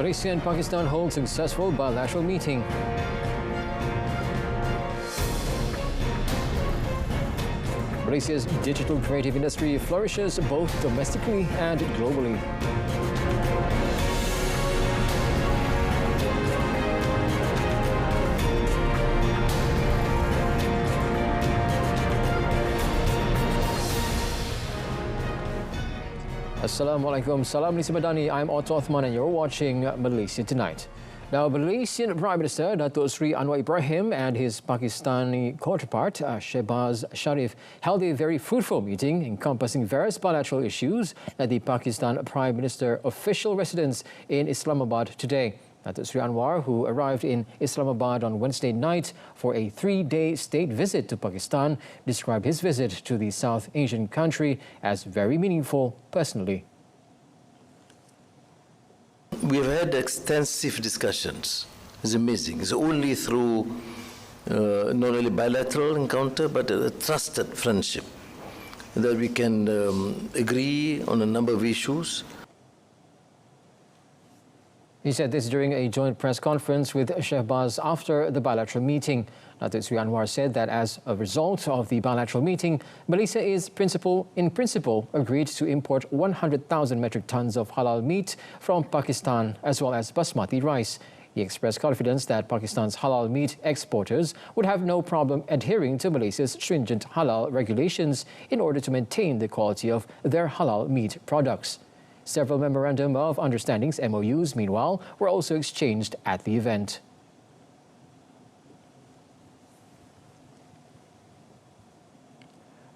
Malaysia and Pakistan hold successful bilateral meeting. Malaysia's digital creative industry flourishes both domestically and globally. Assalamualaikum, salam Malaysia Madani. I'm Automotive and you're watching Malaysia Tonight. Now, Malaysian Prime Minister Datuk Seri Anwar Ibrahim and his Pakistani counterpart Shehbaz Sharif held a very fruitful meeting encompassing various bilateral issues at the Pakistan Prime Minister official residence in Islamabad today. Datuk Seri Anwar, who arrived in Islamabad on Wednesday night for a 3-day state visit to Pakistan, described his visit to the South Asian country as very meaningful personally. We've had extensive discussions. It's amazing. It's only through not only bilateral encounter, but a trusted friendship that we can agree on a number of issues. He said this during a joint press conference with Shehbaz after the bilateral meeting. Datuk Seri Anwar said that as a result of the bilateral meeting, Malaysia is in principle agreed to import 100,000 metric tons of halal meat from Pakistan as well as basmati rice. He expressed confidence that Pakistan's halal meat exporters would have no problem adhering to Malaysia's stringent halal regulations in order to maintain the quality of their halal meat products. Several memorandum of understandings, MOUs, meanwhile, were also exchanged at the event.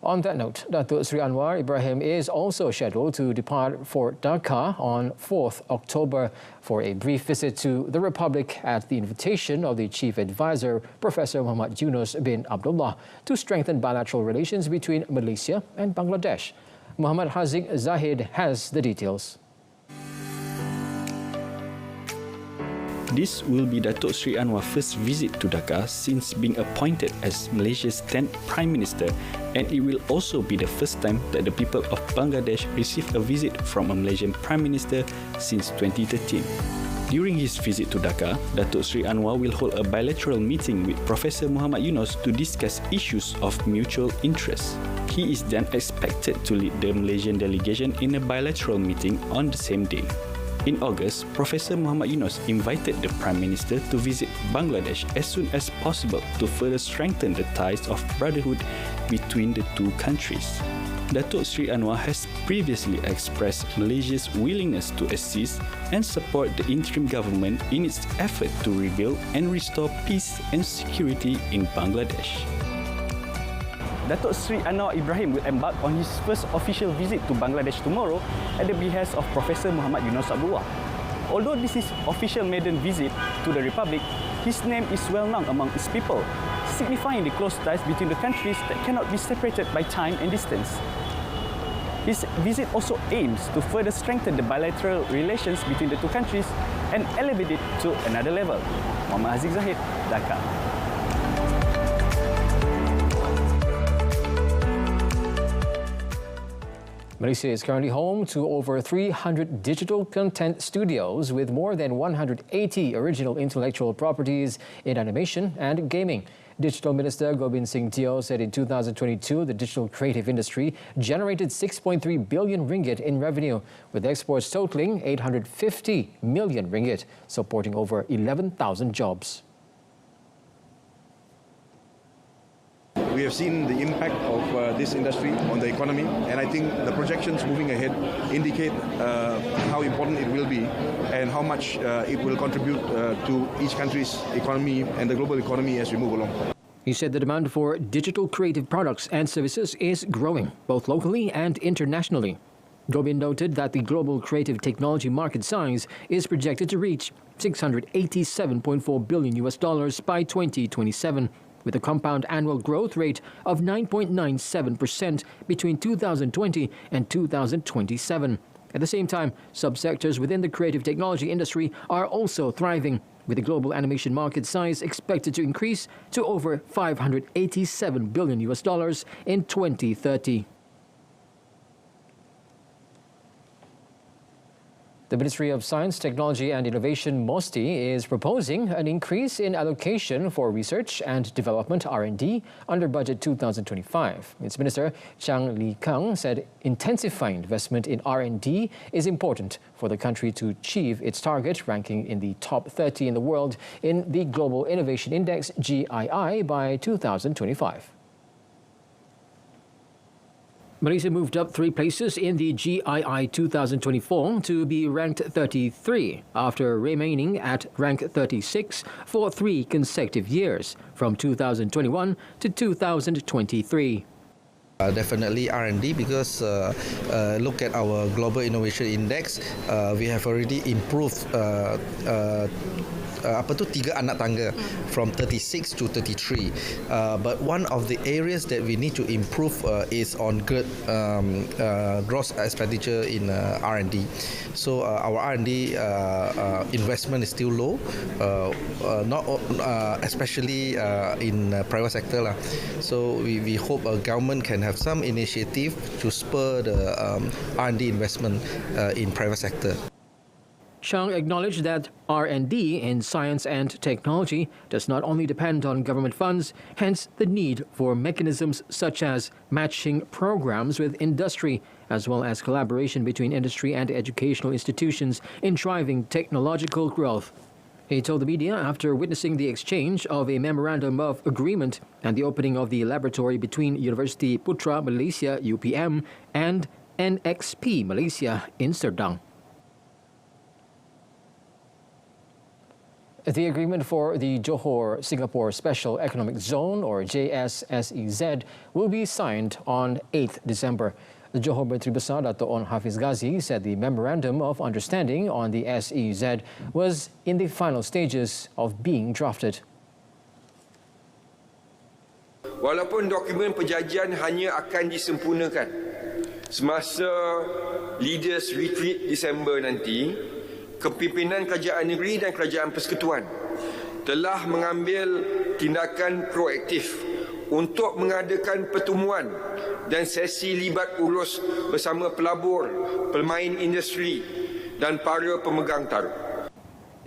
On that note, Datuk Seri Anwar Ibrahim is also scheduled to depart for Dhaka on 4th October for a brief visit to the Republic at the invitation of the Chief Advisor, Professor Muhammad Yunus bin Abdullah, to strengthen bilateral relations between Malaysia and Bangladesh. Muhammad Haziq Zahid has the details. This will be Datuk Seri Anwar's first visit to Dhaka since being appointed as Malaysia's 10th Prime Minister, and it will also be the first time that the people of Bangladesh receive a visit from a Malaysian Prime Minister since 2013. During his visit to Dhaka, Datuk Seri Anwar will hold a bilateral meeting with Professor Muhammad Yunus to discuss issues of mutual interest. He is then expected to lead the Malaysian delegation in a bilateral meeting on the same day. In August, Professor Muhammad Yunus invited the Prime Minister to visit Bangladesh as soon as possible to further strengthen the ties of brotherhood between the two countries. Datuk Seri Anwar has previously expressed Malaysia's willingness to assist and support the interim government in its effort to rebuild and restore peace and security in Bangladesh. Datuk Seri Anwar Ibrahim will embark on his first official visit to Bangladesh tomorrow at the behest of Professor Muhammad Yunus Abdullah. Although this is official maiden visit to the Republic, his name is well known among its people, signifying the close ties between the countries that cannot be separated by time and distance. His visit also aims to further strengthen the bilateral relations between the two countries and elevate it to another level. Muhammad Haziq Zahid, Dhaka. Malaysia is currently home to over 300 digital content studios with more than 180 original intellectual properties in animation and gaming. Digital Minister Gobind Singh Teo said in 2022 the digital creative industry generated 6.3 billion ringgit in revenue, with exports totaling 850 million ringgit, supporting over 11,000 jobs. We have seen the impact of this industry on the economy, and I think the projections moving ahead indicate how important it will be and how much it will contribute to each country's economy and the global economy as we move along. He said the demand for digital creative products and services is growing, both locally and internationally. Gobind noted that the global creative technology market size is projected to reach $687.4 billion by 2027. With a compound annual growth rate of 9.97% between 2020 and 2027. At the same time, subsectors within the creative technology industry are also thriving, with the global animation market size expected to increase to over $587 billion in 2030. The Ministry of Science, Technology and Innovation, MOSTI, is proposing an increase in allocation for research and development (R&D) under Budget 2025. Its Minister, Chang Li Kang, said intensifying investment in R&D is important for the country to achieve its target ranking in the top 30 in the world in the Global Innovation Index (GII) by 2025. Malaysia moved up 3 places in the GII 2024 to be ranked 33 after remaining at rank 36 for 3 consecutive years from 2021 to 2023. Definitely R&D because look at our Global Innovation Index, we have already improved tiga anak tangga from 36 to 33. But one of the areas that we need to improve is on gross expenditure in R&D. So our R&D investment is still low, not especially in private sector lah. So we hope our government can have some initiative to spur the R&D investment in private sector. Chang acknowledged that R&D in science and technology does not only depend on government funds, hence the need for mechanisms such as matching programs with industry, as well as collaboration between industry and educational institutions in driving technological growth. He told the media after witnessing the exchange of a memorandum of agreement and the opening of the laboratory between University Putra Malaysia (UPM) and NXP Malaysia in Serdang. The agreement for the Johor-Singapore Special Economic Zone, or JSSEZ, will be signed on 8th December. The Johor Menteri Besar Dato' On Hafiz Ghazi said the Memorandum of Understanding on the SEZ was in the final stages of being drafted. Walaupun dokumen perjanjian hanya akan disempurnakan semasa Leaders Retreat Disember nanti, Kepimpinan Kerajaan Negeri dan Kerajaan Persekutuan telah mengambil tindakan proaktif untuk mengadakan pertemuan dan sesi libat urus bersama pelabur, pemain industri dan para pemegang taruh.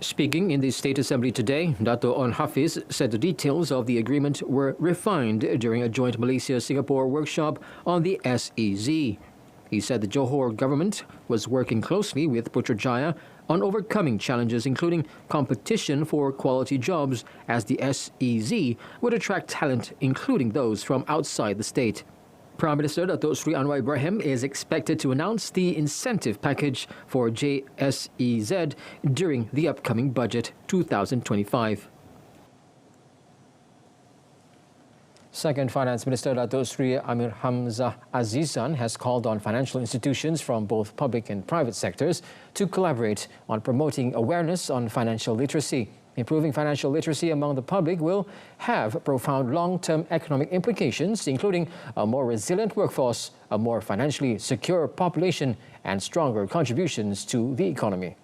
Speaking in the State Assembly today, Dato' On Hafiz said the details of the agreement were refined during a joint Malaysia-Singapore workshop on the SEZ. He said the Johor government was working closely with Putrajaya on overcoming challenges including competition for quality jobs, as the SEZ would attract talent including those from outside the state. Prime Minister Dato' Sri Anwar Ibrahim is expected to announce the incentive package for JSEZ during the upcoming budget 2025. Second Finance Minister Dato' Sri Amir Hamzah Azizan has called on financial institutions from both public and private sectors to collaborate on promoting awareness on financial literacy. Improving financial literacy among the public will have profound long-term economic implications, including a more resilient workforce, a more financially secure population, and stronger contributions to the economy.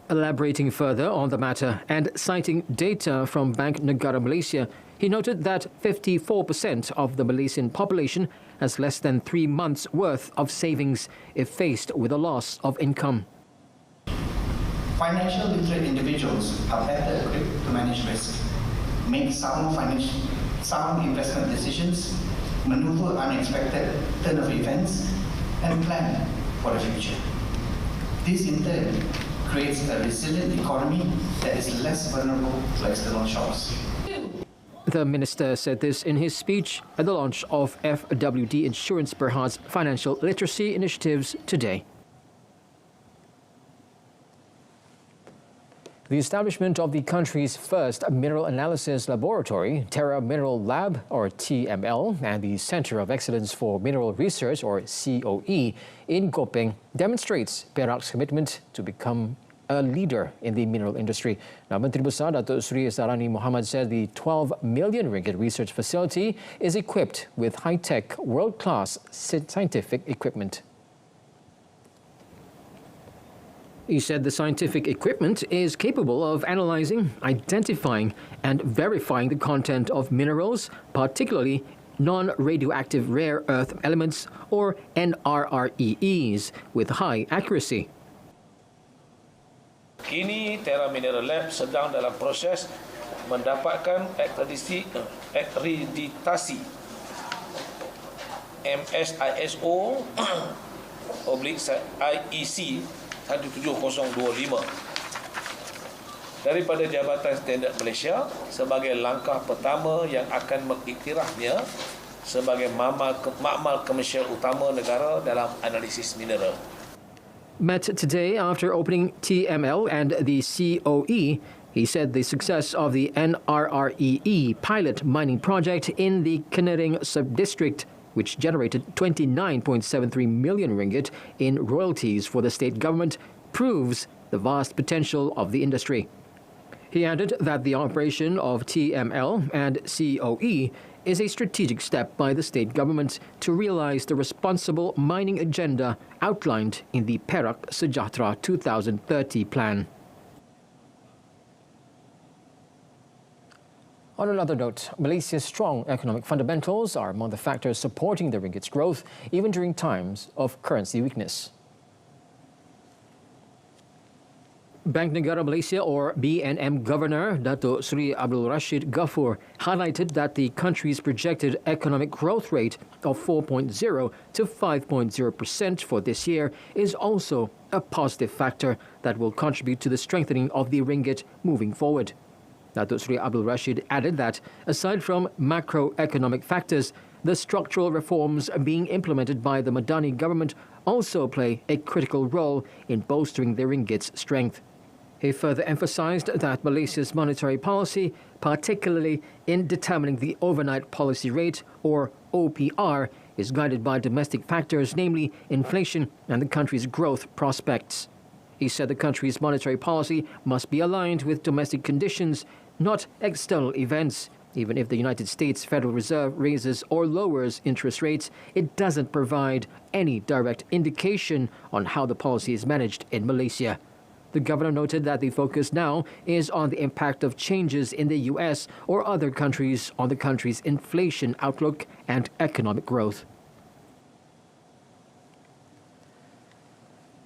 Elaborating further on the matter and citing data from Bank Negara Malaysia, he noted that 54% of the Malaysian population has less than 3 months' worth of savings if faced with a loss of income. Financial literate individuals are better equipped to manage risk, make sound investment decisions, maneuver unexpected turn of events, and plan for the future. This in turn creates a resilient economy that is less vulnerable to external shocks. The minister said this in his speech at the launch of FWD Insurance Berhad's financial literacy initiatives today. The establishment of the country's first mineral analysis laboratory, Terra Mineral Lab, or TML, and the Centre of Excellence for Mineral Research, or COE, in Kopeng demonstrates Perak's commitment to become a leader in the mineral industry. Now, Menteri Besar Dato' Sri Sarani Muhammad said the 12 million ringgit research facility is equipped with high-tech, world-class scientific equipment. He said the scientific equipment is capable of analyzing, identifying, and verifying the content of minerals, particularly non-radioactive rare earth elements, or NRREEs, with high accuracy. Kini Terra Mineral Lab sedang dalam proses mendapatkan akreditasi MSISO/IEC 17025 daripada Jabatan Standard Malaysia sebagai langkah pertama yang akan mengiktirafnya sebagai makmal komersial utama negara dalam analisis mineral. Met today after opening TML and the COE, he said the success of the NRREE pilot mining project in the Kenering sub-district, which generated 29.73 million ringgit in royalties for the state government, proves the vast potential of the industry. He added that the operation of TML and COE is a strategic step by the state government to realize the responsible mining agenda outlined in the Perak Sejahtera 2030 plan. On another note, Malaysia's strong economic fundamentals are among the factors supporting the ringgit's growth, even during times of currency weakness. Bank Negara Malaysia, or BNM Governor Datuk Seri Abdul Rashid Ghaffur, highlighted that the country's projected economic growth rate of 4.0 to 5.0% for this year is also a positive factor that will contribute to the strengthening of the ringgit moving forward. Datuk Seri Abdul Rashid added that, aside from macroeconomic factors, the structural reforms being implemented by the Madani government also play a critical role in bolstering the ringgit's strength. He further emphasized that Malaysia's monetary policy, particularly in determining the overnight policy rate, or OPR, is guided by domestic factors, namely inflation and the country's growth prospects. He said the country's monetary policy must be aligned with domestic conditions, not external events. Even if the United States Federal Reserve raises or lowers interest rates, it doesn't provide any direct indication on how the policy is managed in Malaysia. The governor noted that the focus now is on the impact of changes in the US or other countries on the country's inflation outlook and economic growth.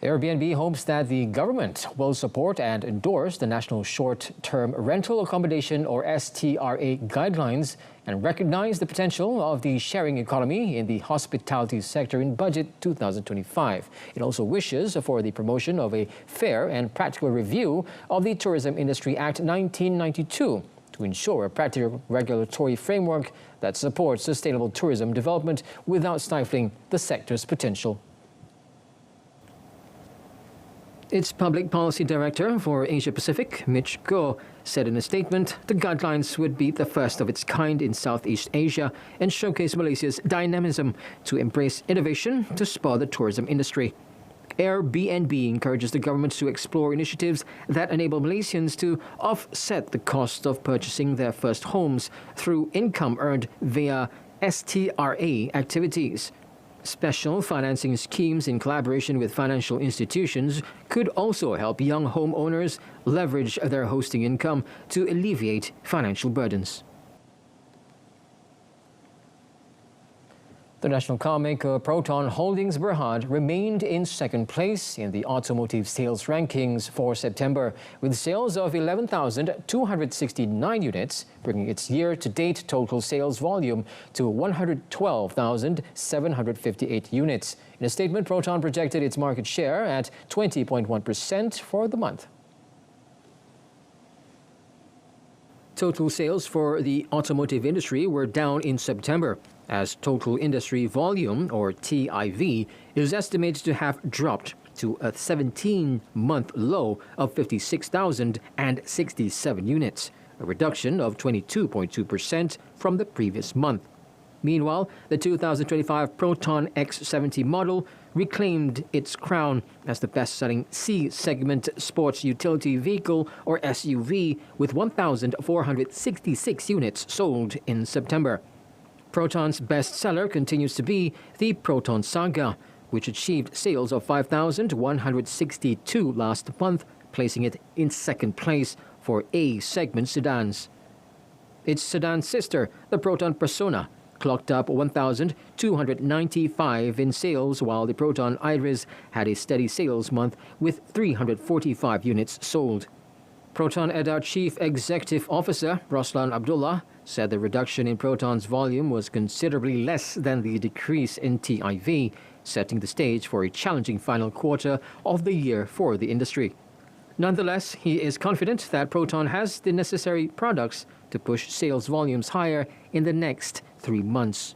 Airbnb hopes that the government will support and endorse the National Short-Term Rental Accommodation, or STRA, guidelines and recognize the potential of the sharing economy in the hospitality sector in Budget 2025. It also wishes for the promotion of a fair and practical review of the Tourism Industry Act 1992 to ensure a practical regulatory framework that supports sustainable tourism development without stifling the sector's potential. Its Public Policy Director for Asia Pacific, Mitch Goh, said in a statement the guidelines would be the first of its kind in Southeast Asia and showcase Malaysia's dynamism to embrace innovation to spur the tourism industry. Airbnb encourages the government to explore initiatives that enable Malaysians to offset the cost of purchasing their first homes through income earned via STRA activities. Special financing schemes in collaboration with financial institutions could also help young homeowners leverage their hosting income to alleviate financial burdens. The national car maker Proton Holdings Berhad remained in second place in the automotive sales rankings for September, with sales of 11,269 units, bringing its year-to-date total sales volume to 112,758 units. In a statement, Proton projected its market share at 20.1% for the month. Total sales for the automotive industry were down in September, as total industry volume, or TIV, is estimated to have dropped to a 17-month low of 56,067 units, a reduction of 22.2% from the previous month. Meanwhile, the 2025 Proton X70 model reclaimed its crown as the best-selling C-segment sports utility vehicle, or SUV, with 1,466 units sold in September. Proton's best-seller continues to be the Proton Saga, which achieved sales of 5,162 last month, placing it in second place for A-segment sedans. Its sedan sister, the Proton Persona, clocked up 1,295 in sales, while the Proton Iris had a steady sales month with 345 units sold. Proton Edda Chief Executive Officer Roslan Abdullah said the reduction in Proton's volume was considerably less than the decrease in TIV, setting the stage for a challenging final quarter of the year for the industry. Nonetheless, he is confident that Proton has the necessary products to push sales volumes higher in the next 3 months.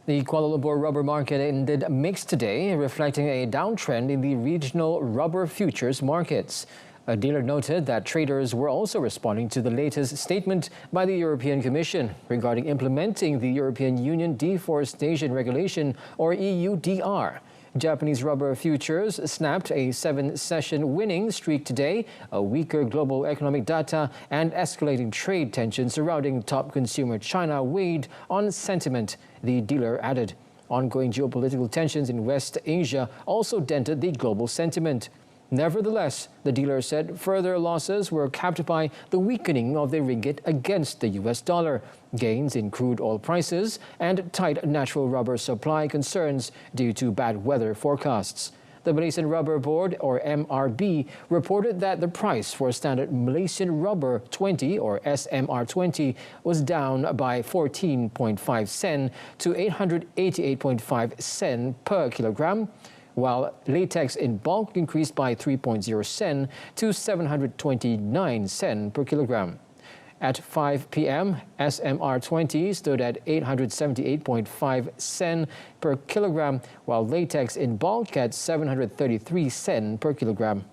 The Kuala Lumpur rubber market ended mixed today, reflecting a downtrend in the regional rubber futures markets. A dealer noted that traders were also responding to the latest statement by the European Commission regarding implementing the European Union Deforestation Regulation, or EUDR. Japanese rubber futures snapped a 7-session winning streak today. A weaker global economic data and escalating trade tensions surrounding top consumer China weighed on sentiment, the dealer added. Ongoing geopolitical tensions in West Asia also dented the global sentiment. Nevertheless, the dealer said further losses were capped by the weakening of the ringgit against the US dollar, gains in crude oil prices, and tight natural rubber supply concerns due to bad weather forecasts. The Malaysian Rubber Board, or MRB, reported that the price for standard Malaysian Rubber 20, or SMR20, was down by 14.5 sen to 888.5 sen per kilogram, while latex in bulk increased by 3.0 sen to 729 sen per kilogram. At 5 p.m., SMR20 stood at 878.5 sen per kilogram, while latex in bulk at 733 sen per kilogram.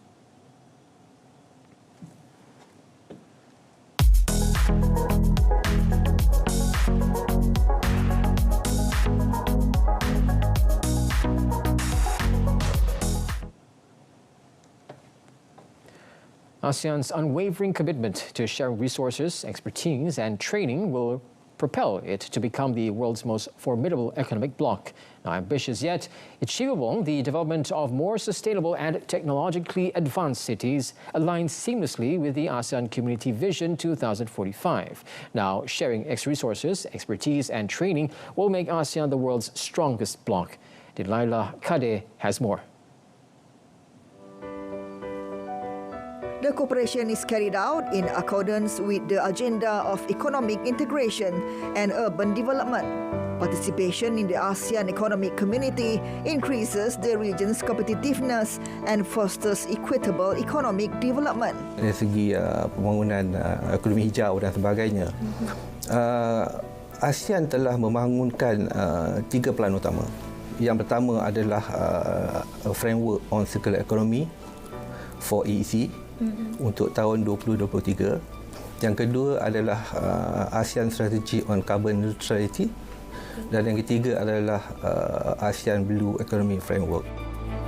ASEAN's unwavering commitment to sharing resources, expertise and training will propel it to become the world's most formidable economic bloc. Now, ambitious yet achievable, the development of more sustainable and technologically advanced cities aligns seamlessly with the ASEAN Community Vision 2045. Now, sharing resources, expertise and training will make ASEAN the world's strongest bloc. Delilah Kade has more. The cooperation is carried out in accordance with the agenda of economic integration and urban development. Participation in the ASEAN Economic Community increases the region's competitiveness and fosters equitable economic development. Dari segi pembangunan ekonomi hijau dan sebagainya, ASEAN telah membangunkan 3 pelan utama. Yang pertama adalah framework on circular economy for EEC untuk tahun 2023. Yang kedua adalah ASEAN Strategy on Carbon Neutrality, dan yang ketiga adalah ASEAN Blue Economy Framework.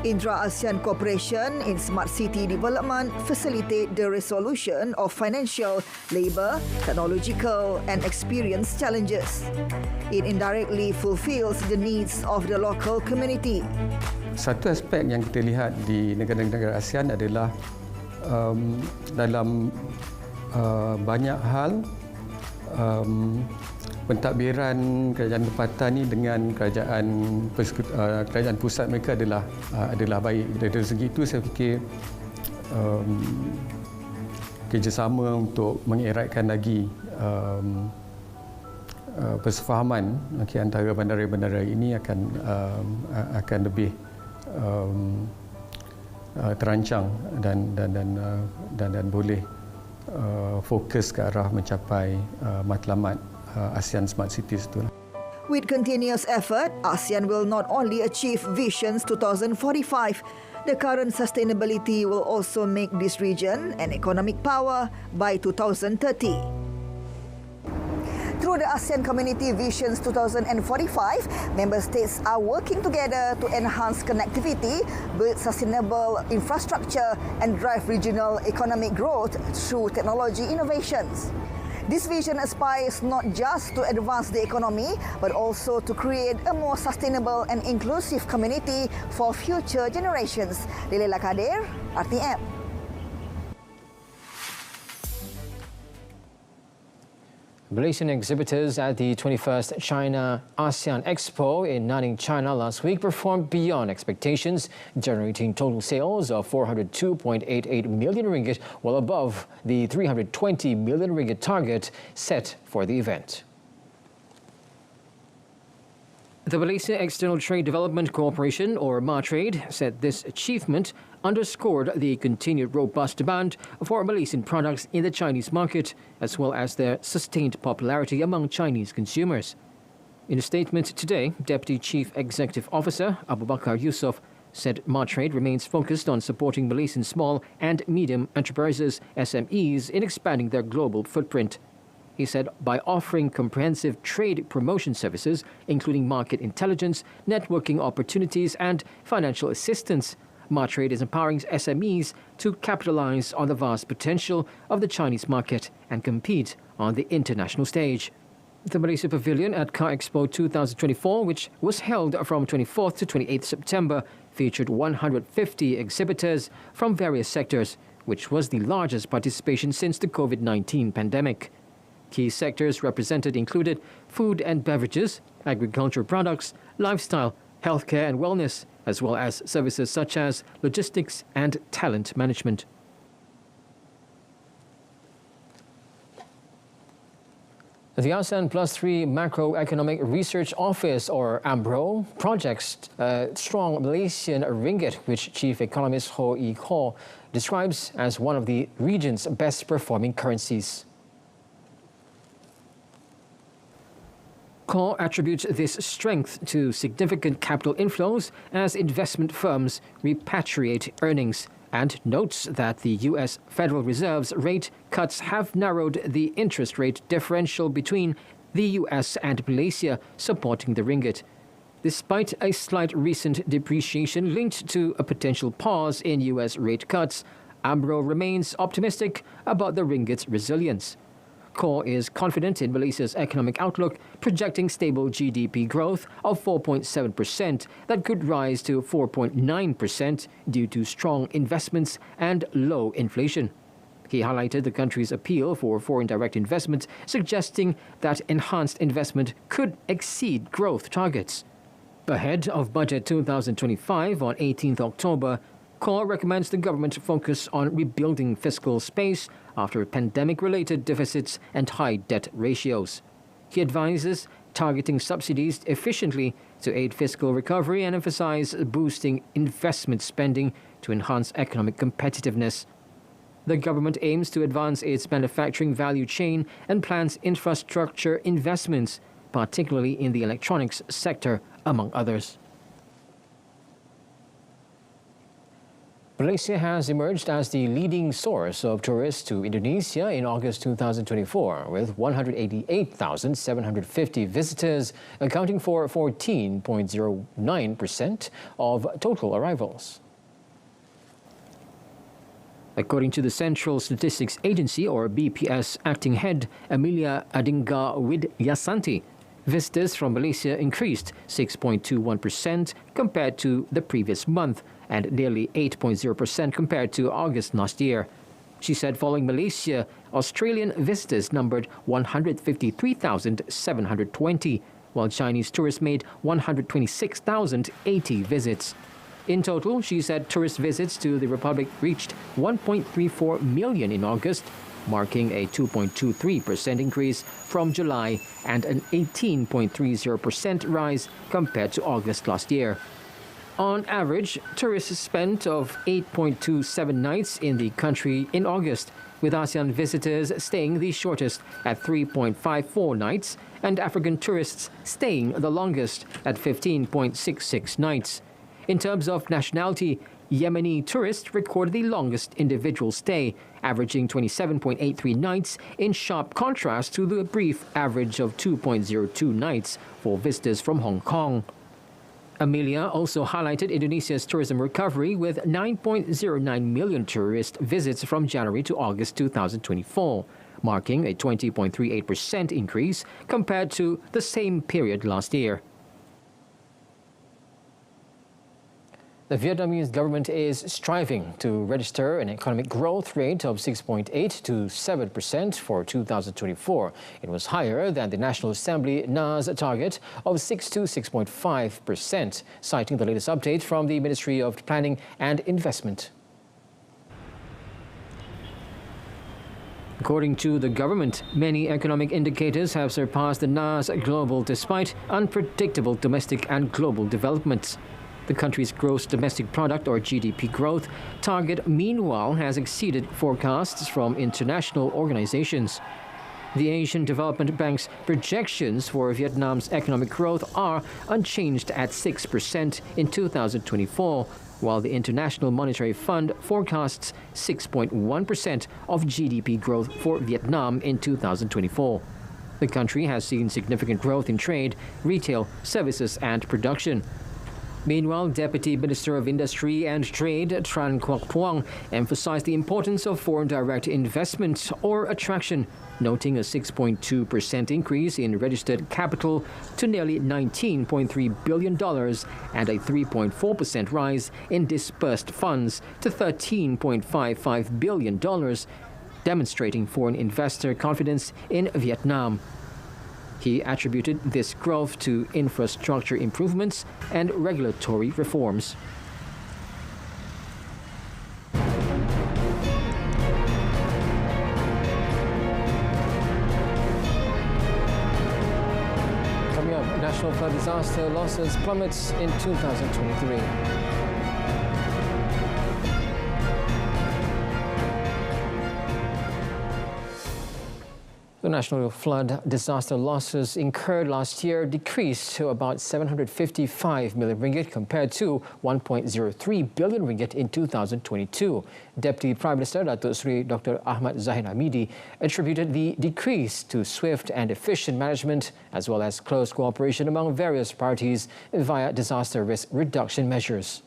Intra-ASEAN cooperation in smart city development facilitate the resolution of financial, labour, technological and experience challenges. It indirectly fulfills the needs of the local community. Satu aspek yang kita lihat di negara-negara ASEAN adalah dalam banyak hal pentadbiran kerajaan tempatan ni dengan kerajaan pusat mereka adalah baik. Dari segi itu saya fikir kerjasama untuk mengeratkan lagi persefahaman antara bandara-bandara ini akan lebih terancang dan boleh fokus ke arah mencapai matlamat ASEAN Smart Cities itu. With continuous effort, ASEAN will not only achieve Visions 2045, the current sustainability will also make this region an economic power by 2030. Through the ASEAN Community Visions 2045, member states are working together to enhance connectivity, build sustainable infrastructure and drive regional economic growth through technology innovations. This vision aspires not just to advance the economy, but also to create a more sustainable and inclusive community for future generations. Delilah Kadir, RTM. Malaysian exhibitors at the 21st China-ASEAN Expo in Nanning, China last week performed beyond expectations, generating total sales of 402.88 million ringgit, well above the 320 million ringgit target set for the event. The Malaysia External Trade Development Corporation, or MATRADE, said this achievement underscored the continued robust demand for Malaysian products in the Chinese market, as well as their sustained popularity among Chinese consumers. In a statement today, Deputy Chief Executive Officer Abu Bakar Yusof said MATRADE remains focused on supporting Malaysian small and medium enterprises, SMEs, in expanding their global footprint. He said by offering comprehensive trade promotion services, including market intelligence, networking opportunities, and financial assistance, MATRADE is empowering SMEs to capitalize on the vast potential of the Chinese market and compete on the international stage. The Malaysia Pavilion at Car Expo 2024, which was held from 24th to 28th September, featured 150 exhibitors from various sectors, which was the largest participation since the COVID-19 pandemic. Key sectors represented included food and beverages, agricultural products, lifestyle, healthcare and wellness, as well as services such as logistics and talent management. The ASEAN Plus 3 Macroeconomic Research Office, or AMRO, projects strong Malaysian ringgit, which Chief Economist Ho Ee Khaw describes as one of the region's best performing currencies. Khaw attributes this strength to significant capital inflows as investment firms repatriate earnings, and notes that the U.S. Federal Reserve's rate cuts have narrowed the interest rate differential between the U.S. and Malaysia, supporting the ringgit. Despite a slight recent depreciation linked to a potential pause in U.S. rate cuts, AMRO remains optimistic about the ringgit's resilience. Khaw is confident in Malaysia's economic outlook, projecting stable GDP growth of 4.7% that could rise to 4.9% due to strong investments and low inflation. He highlighted the country's appeal for foreign direct investment, suggesting that enhanced investment could exceed growth targets. Ahead of Budget 2025 on 18th October, Khaw recommends the government focus on rebuilding fiscal space after pandemic-related deficits and high debt ratios. He advises targeting subsidies efficiently to aid fiscal recovery and emphasize boosting investment spending to enhance economic competitiveness. The government aims to advance its manufacturing value chain and plans infrastructure investments, particularly in the electronics sector, among others. Malaysia has emerged as the leading source of tourists to Indonesia in August 2024, with 188,750 visitors, accounting for 14.09% of total arrivals. According to the Central Statistics Agency, or BPS acting head Amelia Adinga Widyasanti, visitors from Malaysia increased 6.21% compared to the previous month, and nearly 8.0% compared to August last year. She said following Malaysia, Australian visitors numbered 153,720, while Chinese tourists made 126,080 visits. In total, she said tourist visits to the Republic reached 1.34 million in August, marking a 2.23% increase from July and an 18.30% rise compared to August last year. On average, tourists spent of 8.27 nights in the country in August, with ASEAN visitors staying the shortest at 3.54 nights and African tourists staying the longest at 15.66 nights. In terms of nationality, Yemeni tourists recorded the longest individual stay, averaging 27.83 nights, in sharp contrast to the brief average of 2.02 nights for visitors from Hong Kong. Amelia also highlighted Indonesia's tourism recovery with 9.09 million tourist visits from January to August 2024, marking a 20.38% increase compared to the same period last year. The Vietnamese government is striving to register an economic growth rate of 6.8 to 7% for 2024. It was higher than the National Assembly NAS target of 6 to 6.5%, citing the latest update from the Ministry of Planning and Investment. According to the government, many economic indicators have surpassed the NAS global despite unpredictable domestic and global developments. The country's gross domestic product, or GDP growth, target, meanwhile, has exceeded forecasts from international organizations. The Asian Development Bank's projections for Vietnam's economic growth are unchanged at 6% in 2024, while the International Monetary Fund forecasts 6.1% of GDP growth for Vietnam in 2024. The country has seen significant growth in trade, retail, services and production. Meanwhile, Deputy Minister of Industry and Trade Tran Quoc Puang emphasized the importance of foreign direct investment or attraction, noting a 6.2% increase in registered capital to nearly $19.3 billion and a 3.4% rise in disbursed funds to $13.55 billion, demonstrating foreign investor confidence in Vietnam. He attributed this growth to infrastructure improvements and regulatory reforms. Coming up, national flood disaster losses plummets in 2023. The national flood disaster losses incurred last year decreased to about 755 million ringgit compared to 1.03 billion ringgit in 2022. Deputy Prime Minister Datuk Seri Dr. Ahmad Zahid Hamidi attributed the decrease to swift and efficient management as well as close cooperation among various parties via disaster risk reduction measures.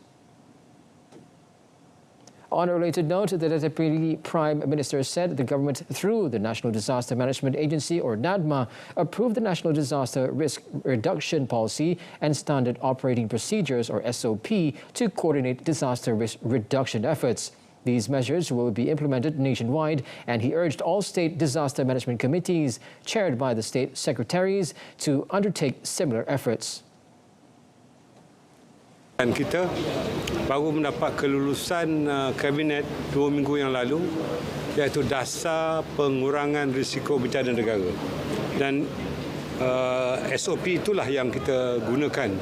On a related note, the Deputy Prime Minister said the government, through the National Disaster Management Agency, or NADMA, approved the National Disaster Risk Reduction Policy and Standard Operating Procedures, or SOP, to coordinate disaster risk reduction efforts. These measures will be implemented nationwide, and he urged all state disaster management committees, chaired by the state secretaries, to undertake similar efforts. Dan kita baru mendapat kelulusan Kabinet 2 minggu yang lalu, iaitu dasar pengurangan risiko bencana negara. Dan SOP itulah yang kita gunakan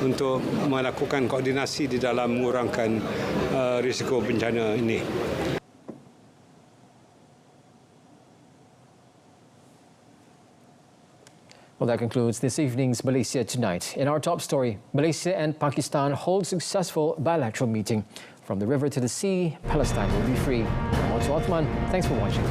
untuk melakukan koordinasi di dalam mengurangkan risiko bencana ini. Well, that concludes this evening's Malaysia Tonight. In our top story, Malaysia and Pakistan hold successful bilateral meeting. From the river to the sea, Palestine will be free. I'm Otto Othman. Thanks for watching.